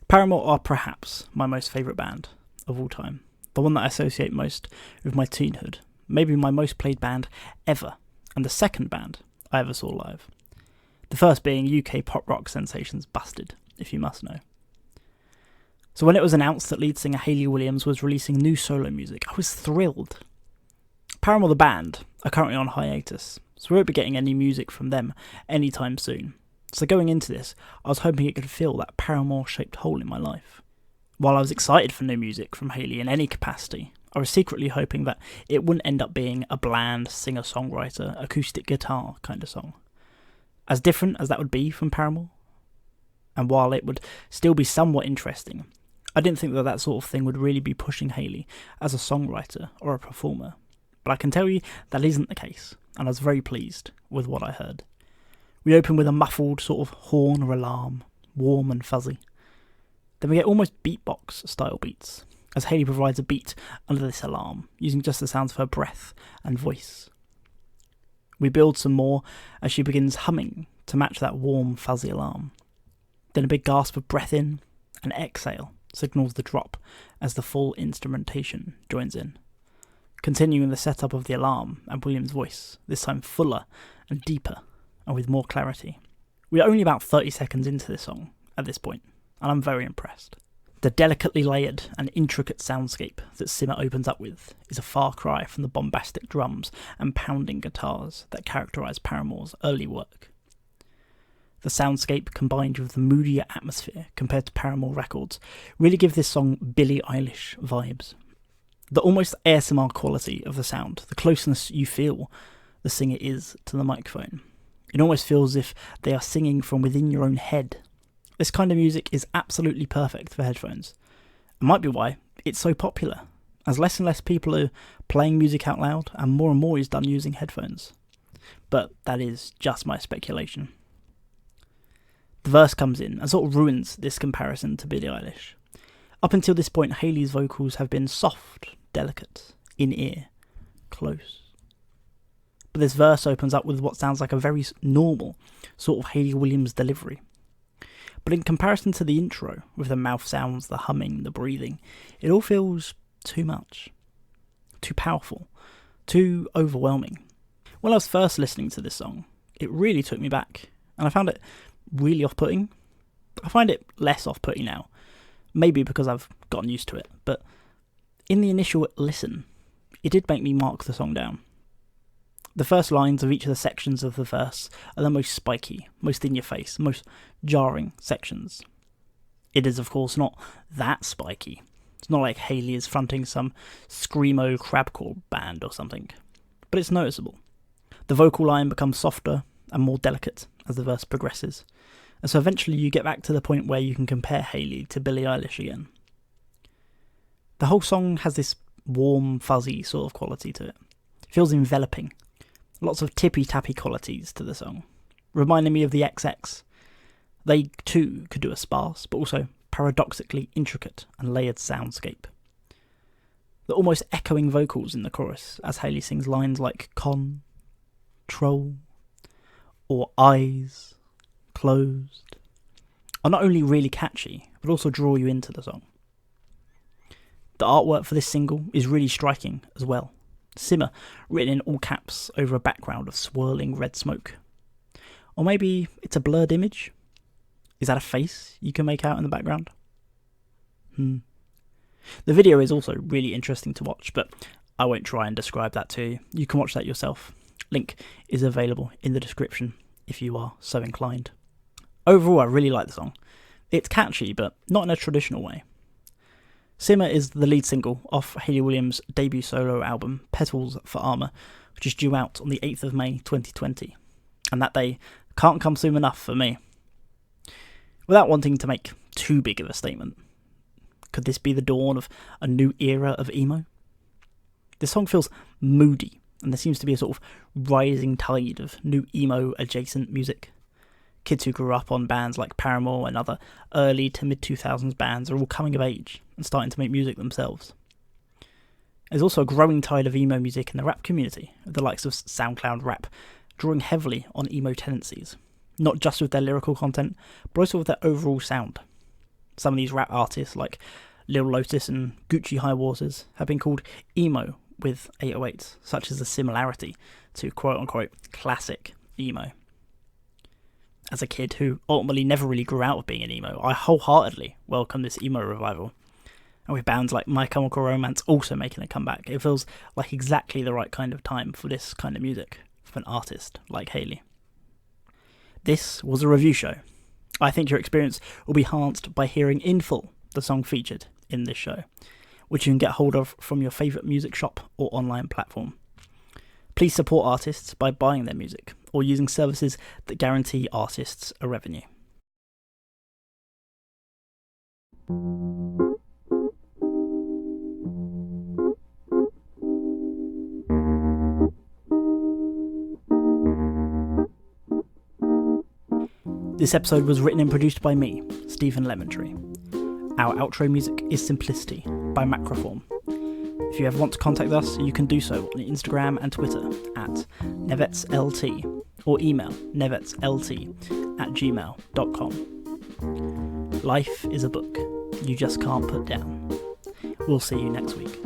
Paramore are perhaps my most favourite band of all time, the one that I associate most with my teenhood, maybe my most played band ever, and the second band I ever saw live. The first being UK pop rock sensations Busted, if you must know. So when it was announced that lead singer Hayley Williams was releasing new solo music, I was thrilled. Paramore the band are currently on hiatus, so we won't be getting any music from them anytime soon. So going into this, I was hoping it could fill that Paramore-shaped hole in my life. While I was excited for new music from Hayley in any capacity, I was secretly hoping that it wouldn't end up being a bland singer-songwriter, acoustic guitar kind of song. As different as that would be from Paramore, and while it would still be somewhat interesting, I didn't think that sort of thing would really be pushing Hayley as a songwriter or a performer. But I can tell you that isn't the case, and I was very pleased with what I heard. We open with a muffled sort of horn or alarm, warm and fuzzy. Then we get almost beatbox style beats, as Hayley provides a beat under this alarm, using just the sounds of her breath and voice. We build some more as she begins humming to match that warm, fuzzy alarm. Then a big gasp of breath in and exhale signals the drop as the full instrumentation joins in, continuing the setup of the alarm and Williams' voice, this time fuller and deeper and with more clarity. We are only about 30 seconds into this song at this point, and I'm very impressed. The delicately layered and intricate soundscape that Simmer opens up with is a far cry from the bombastic drums and pounding guitars that characterise Paramore's early work. The soundscape combined with the moodier atmosphere compared to Paramore records really give this song Billie Eilish vibes. The almost ASMR quality of the sound, the closeness you feel the singer is to the microphone. It almost feels as if they are singing from within your own head. This kind of music is absolutely perfect for headphones. It might be why it's so popular, as less and less people are playing music out loud and more is done using headphones. But that is just my speculation. The verse comes in and sort of ruins this comparison to Billie Eilish. Up until this point, Hayley's vocals have been soft, delicate, in-ear, close. But this verse opens up with what sounds like a very normal sort of Hayley Williams delivery. But in comparison to the intro, with the mouth sounds, the humming, the breathing, it all feels too much, too powerful, too overwhelming. When I was first listening to this song, it really took me back, and I found it really off-putting. I find it less off-putting now, maybe because I've gotten used to it, but in the initial listen, it did make me mark the song down. The first lines of each of the sections of the verse are the most spiky, most in-your-face, most jarring sections. It is, of course, not that spiky. It's not like Hayley is fronting some screamo crabcore band or something, but it's noticeable. The vocal line becomes softer and more delicate as the verse progresses, and so eventually you get back to the point where you can compare Hayley to Billie Eilish again. The whole song has this warm, fuzzy sort of quality to it. It feels enveloping. Lots of tippy-tappy qualities to the song, reminding me of the XX. They too could do a sparse, but also paradoxically intricate and layered soundscape. The almost echoing vocals in the chorus as Hayley sings lines like control or eyes closed are not only really catchy, but also draw you into the song. The artwork for this single is really striking as well. Simmer written in all caps over a background of swirling red smoke. Or maybe it's a blurred image? Is that a face you can make out in the background? The video is also really interesting to watch, but I won't try and describe that to you. You can watch that yourself. Link is available in the description if you are so inclined. Overall, I really like the song. It's catchy, but not in a traditional way. Simmer is the lead single off Hayley Williams' debut solo album, Petals for Armour, which is due out on the 8th of May 2020. And that day can't come soon enough for me. Without wanting to make too big of a statement, could this be the dawn of a new era of emo? This song feels moody, and there seems to be a sort of rising tide of new emo-adjacent music. Kids who grew up on bands like Paramore and other early to mid-2000s bands are all coming of age and starting to make music themselves. There's also a growing tide of emo music in the rap community, with the likes of SoundCloud rap drawing heavily on emo tendencies, not just with their lyrical content, but also with their overall sound. Some of these rap artists like Lil Lotus and Gucci High Waters have been called emo with 808s, such as the similarity to quote-unquote classic emo. As a kid who ultimately never really grew out of being an emo, I wholeheartedly welcome this emo revival. And with bands like My Chemical Romance also making a comeback, it feels like exactly the right kind of time for this kind of music from an artist like Hayley. This was a review show. I think your experience will be enhanced by hearing in full the song featured in this show, which you can get hold of from your favourite music shop or online platform. Please support artists by buying their music or using services that guarantee artists a revenue. This episode was written and produced by me, Stephen Lemontree. Our outro music is Simplicity by Macroform. If you ever want to contact us, you can do so on Instagram and Twitter at nevetslt or email nevetslt@gmail.com. Life is a book you just can't put down. We'll see you next week.